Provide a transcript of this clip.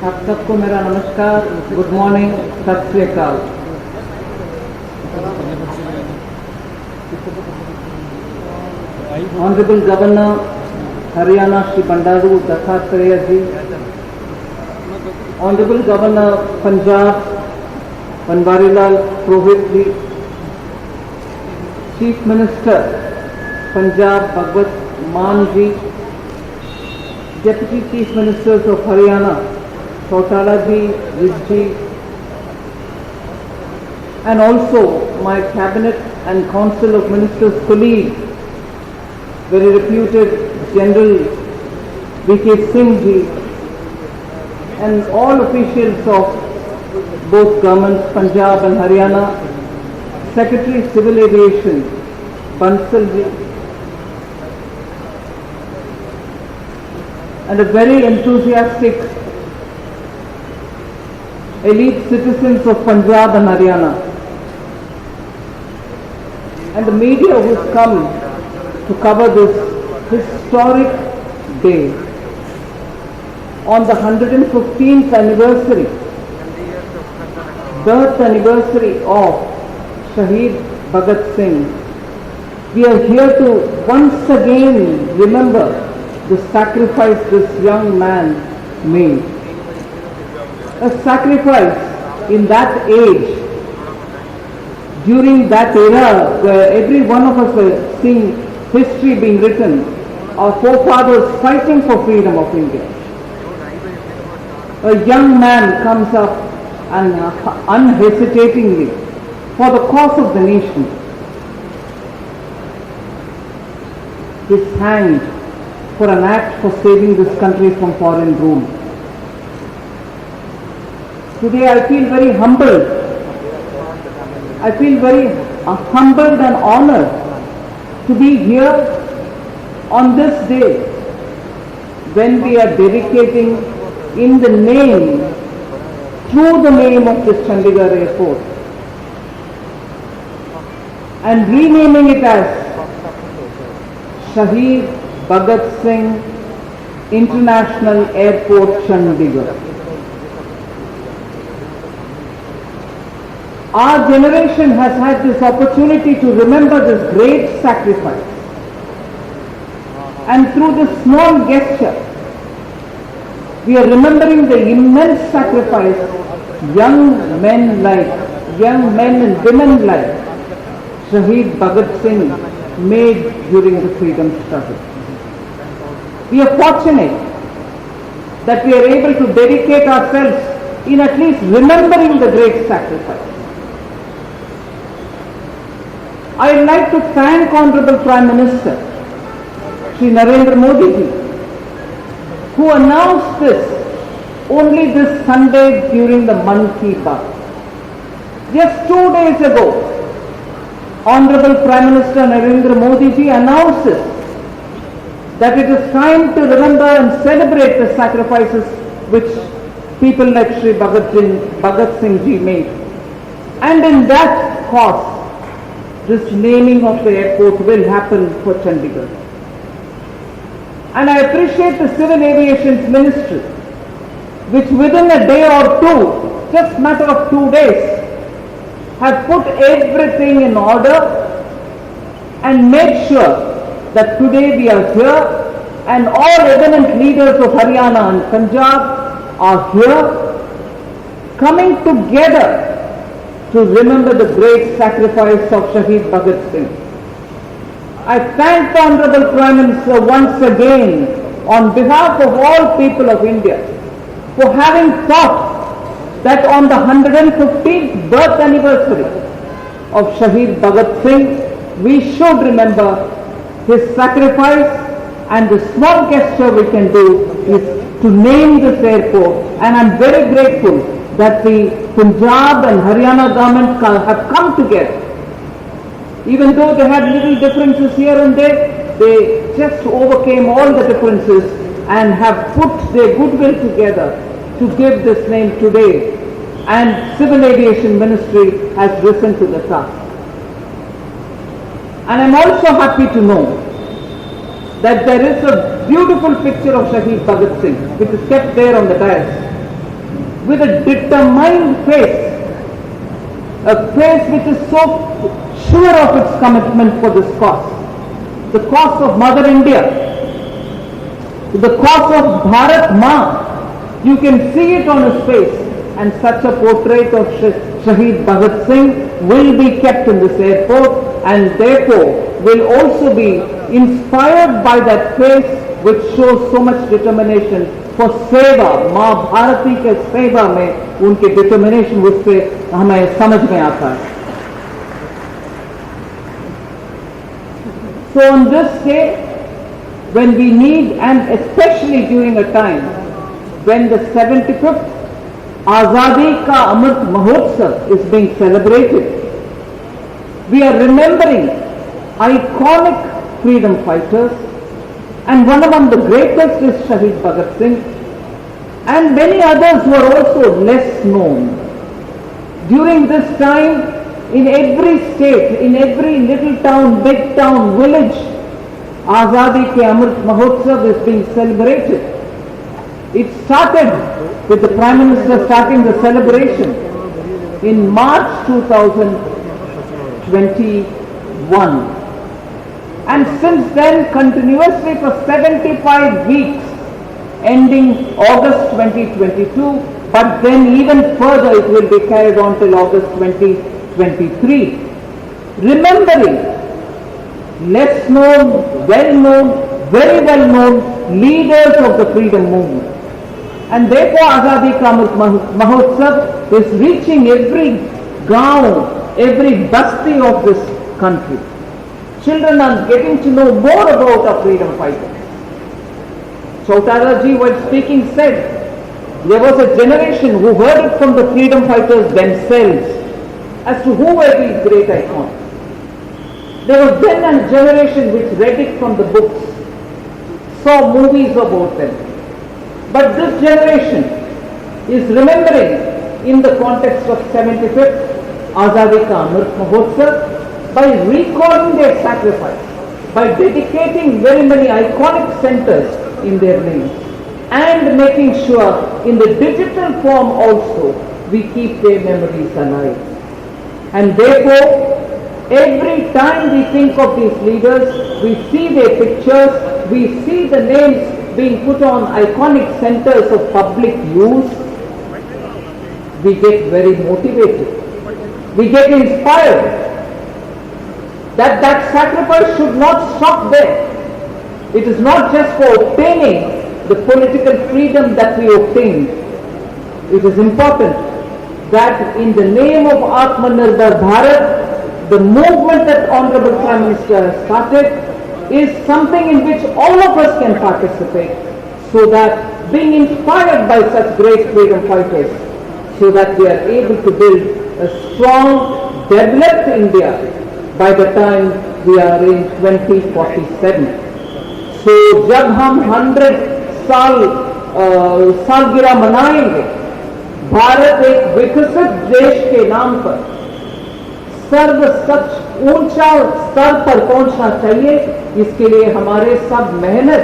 आप सबको मेरा नमस्कार, गुड मॉर्निंग, सत श्री अकाल। ऑनरेबल गवर्नर हरियाणा श्री बंडारू दत्तात्रेय जी, ऑनरेबल गवर्नर पंजाब बनवारीलाल पुरोहित जी, चीफ मिनिस्टर पंजाब भगवत मान जी, Deputy Chief Ministers of Haryana, Chautala ji, Vijji, and also my Cabinet and Council of Ministers colleague, very reputed General V.K. Singh ji, and all officials of both governments, Punjab and Haryana, Secretary Civil Aviation, Bansal ji, and a very enthusiastic elite citizens of Punjab and Haryana, and the media who's come to cover this historic day on the 115th anniversary, birth anniversary of Shaheed Bhagat Singh. We are here to once again remember the sacrifice this young man made. A sacrifice in that age, during that era where every one of us were seeing history being written, our forefathers fighting for freedom of India. A young man comes up and unhesitatingly for the cause of the nation is hanged for an act for saving this country from foreign rule. Today I feel very humbled. I feel very humbled and honored to be here on this day when we are dedicating in the name, through the name of this Chandigarh airport, and renaming it as Shaheed Bhagat Singh International Airport, Chandigarh. Our generation has had this opportunity to remember this great sacrifice, and through this small gesture, we are remembering the immense sacrifice young men and women like Shaheed Bhagat Singh made during the freedom struggle. We are fortunate that we are able to dedicate ourselves in at least remembering the great sacrifice. I would like to thank Honorable Prime Minister Shri Narendra Modi ji, who announced this only this Sunday during the Mann Ki Baat. Just 2 days ago, Honorable Prime Minister Narendra Modi ji announces that it is time to remember and celebrate the sacrifices which people like Shri Bhagat Singh ji made. And in that cause, this naming of the airport will happen for Chandigarh. And I appreciate the Civil Aviation Ministry, which within a day or two, just matter of 2 days, have put everything in order and made sure that today we are here and all eminent leaders of Haryana and Punjab are here coming together to remember the great sacrifice of Shaheed Bhagat Singh. I thank the Honorable Prime Minister once again on behalf of all people of India for having thought that on the 115th birth anniversary of Shaheed Bhagat Singh, we should remember his sacrifice, and the small gesture we can do is to name this airport. And I am very grateful that the Punjab and Haryana government have come together. Even though they had little differences here and there, they just overcame all the differences and have put their goodwill together to give this name today. And Civil Aviation Ministry has risen to the task. And I am also happy to know that there is a beautiful picture of Shaheed Bhagat Singh, which is kept there on the dais. with a determined face, a face which is so sure of its commitment for this cause, the cause of Mother India, the cause of Bharat Ma. You can see it on his face, and such a portrait of Shaheed Bhagat Singh will be kept in this airport, and therefore will also be inspired by that face which shows so much determination for सेवा. माँ भारती के सेवा में उनके determination उससे हमें समझ में आता है. So on this day, when we need, and especially during a time when the 75th Azadi Ka Amrit Mahotsav is being celebrated, we are remembering iconic freedom fighters, and one among the greatest is Shaheed Bhagat Singh, and many others who are also less known. During this time, in every state, in every little town, big town, village, Azadi Ke Amrit Mahotsav is being celebrated. It started with the Prime Minister starting the celebration in March 2021. And since then, continuously for 75 weeks, ending August 2022, but then even further it will be carried on till August 2023. Remembering less known, well known, very well known leaders of the freedom movement. And therefore Azadi Ka Amrit Mahotsav is reaching every gaon, every basti of this country. Children are getting to know more about our freedom fighters. Chautala ji, while speaking, said there was a generation who heard it from the freedom fighters themselves as to who were these great icons. There was then a generation which read it from the books, saw movies about them. But this generation is remembering in the context of 75th Azadi Ka Amrit Mahotsav by recalling their sacrifice, by dedicating very many iconic centers in their names, and making sure in the digital form also we keep their memories alive. And therefore, every time we think of these leaders, we see their pictures, we see the names being put on iconic centers of public use, we get very motivated, we get inspired. That sacrifice should not stop there. It is not just for obtaining the political freedom that we obtained. It is important that in the name of Atmanirbhar Bharat, the movement that Honorable Prime Minister has started is something in which all of us can participate, so that being inspired by such great freedom fighters, so that we are able to build a strong, developed India by the time we are in 2047. So जब हम 100 सालगिरह मनाएंगे, भारत एक विकसित देश के नाम पर सर्व सच ऊंचा स्तर पर पहुंचना चाहिए. इसके लिए हमारे सब मेहनत